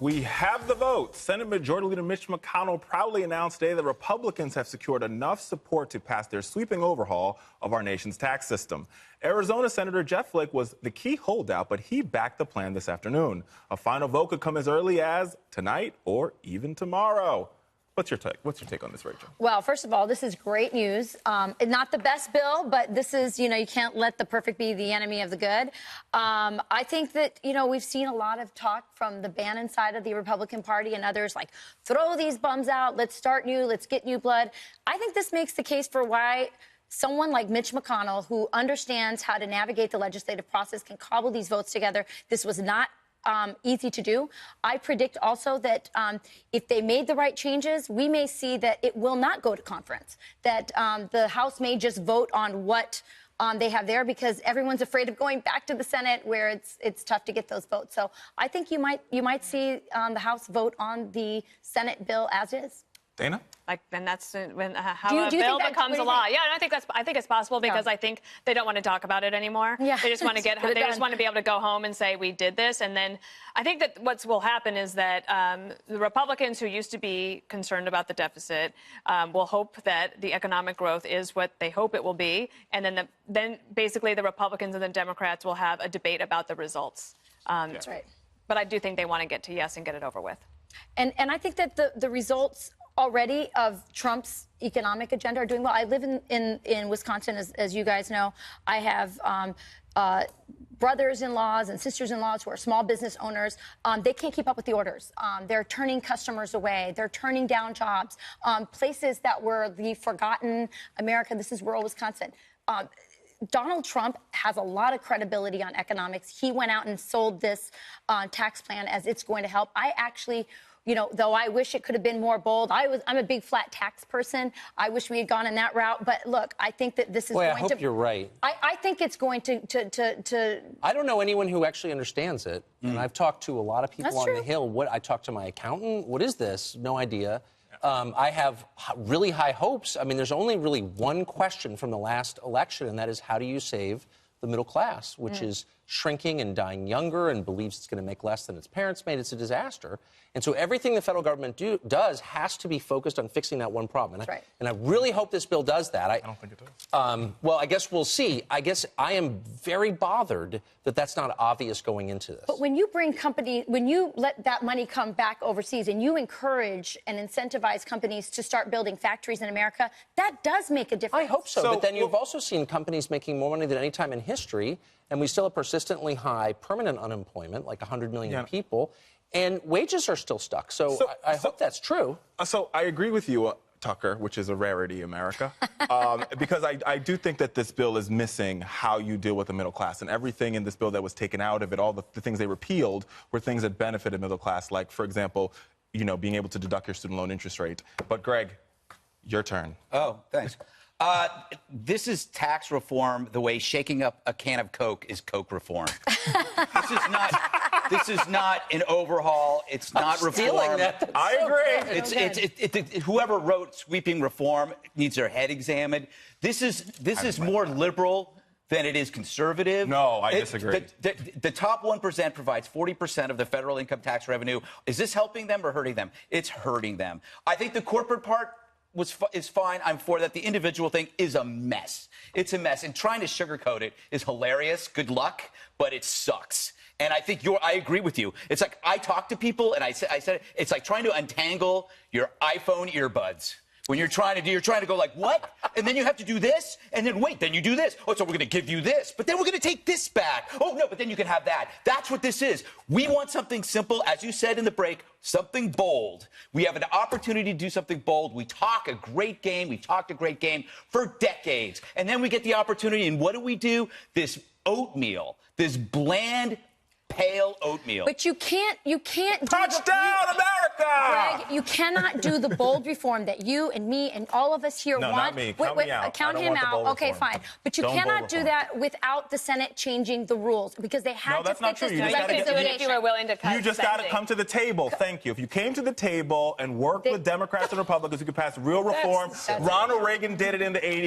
We have the vote. Senate Majority Leader Mitch McConnell proudly announced today that Republicans have secured enough support to pass their sweeping overhaul of our nation's tax system. Arizona Senator Jeff Flake was the key holdout, but he backed the plan this afternoon. A final vote could come as early as tonight or even tomorrow. What's your take on this, Rachel? Well, first of all, this is great news. Not the best bill, but this is, you can't let the perfect be the enemy of the good. I think that, we've seen a lot of talk from the Bannon side of the Republican Party and others like, throw these bums out, let's start new, let's get new blood. I think this makes the case for why someone like Mitch McConnell, who understands how to navigate the legislative process, can cobble these votes together. This was not easy to do. I predict also that if they made the right changes, we may see that it will not go to conference, that the House may just vote on what they have there because everyone's afraid of going back to the Senate where it's tough to get those votes. So I think you might see the House vote on the Senate bill as is. Dana? And that's when how a bill becomes a law. Yeah, and I think it's possible because I think they don't want to talk about it anymore. Yeah. They just want to just want to be able to go home and say we did this. And then I think that what will happen is that the Republicans who used to be concerned about the deficit will hope that the economic growth is what they hope it will be, and then basically the Republicans and the Democrats will have a debate about the results. That's right. But I do think they want to get to yes and get it over with. And I think that the results already of Trump's economic agenda are doing well. I live in Wisconsin, as you guys know. I have brothers-in-laws and sisters-in-laws who are small business owners. They can't keep up with the orders. They're turning customers away. They're turning down jobs. Places that were the forgotten America. This is rural Wisconsin. Donald Trump has a lot of credibility on economics. He went out and sold this tax plan as it's going to help. I actually, though I wish it could have been more bold. I'm a big flat tax person. I wish we had gone in that route. But look, I think that this is going to... I hope you're right. I think it's going to... I don't know anyone who actually understands it. And I've talked to a lot of people on the Hill. I talked to my accountant. What is this? No idea. I have really high hopes. I mean, there's only really one question from the last election, and that is how do you save the middle class, which is shrinking and dying younger and believes it's going to make less than its parents made. It's a disaster. And so everything the federal government does has to be focused on fixing that one problem. And I really hope this bill does that. I don't think it does. Well, I guess we'll see. I guess I am very bothered that that's not obvious going into this. But when you when you let that money come back overseas and you encourage and incentivize companies to start building factories in America, that does make a difference. I hope so. But then you've also seen companies making more money than any time in history, and we still have persistently high permanent unemployment, like 100 million people, and wages are still stuck. So I hope that's true. So I agree with you, Tucker, which is a rarity in America, because I do think that this bill is missing how you deal with the middle class. And everything in this bill that was taken out of it, all the things they repealed, were things that benefited middle class, like, for example, being able to deduct your student loan interest rate. But, Greg, your turn. Oh, thanks. This is tax reform the way shaking up a can of Coke is Coke reform. This is not an overhaul. It's not reform. I agree. Whoever wrote sweeping reform needs their head examined. This is more liberal than it is conservative. No, I disagree. The top 1% provides 40% of the federal income tax revenue. Is this helping them or hurting them? It's hurting them. I think the corporate part is fine. I'm for that. The individual thing is a mess. It's a mess. And trying to sugarcoat it is hilarious. Good luck, but it sucks. And I think I agree with you. It's like I talk to people and I said it's like trying to untangle your iPhone earbuds. When you're trying to go like, what? And then you have to do this, and then wait, then you do this. Oh, so we're going to give you this, but then we're going to take this back. Oh, no, but then you can have that. That's what this is. We want something simple, as you said in the break, something bold. We have an opportunity to do something bold. We talk a great game. We talked a great game for decades. And then we get the opportunity, and what do? This oatmeal, this bland, pale oatmeal. But you can't Touchdown, America! Greg, you cannot do the bold reform that you and me and all of us here want. No, not me. Count me out. Count him out. Okay, fine. But you cannot do that without the Senate changing the rules because they had to fix this reconciliation. If you were willing to cut You just got to come to the table. Thank you. If you came to the table and worked with Democrats and Republicans, you could pass real reform. Ronald Reagan did it in the 80s.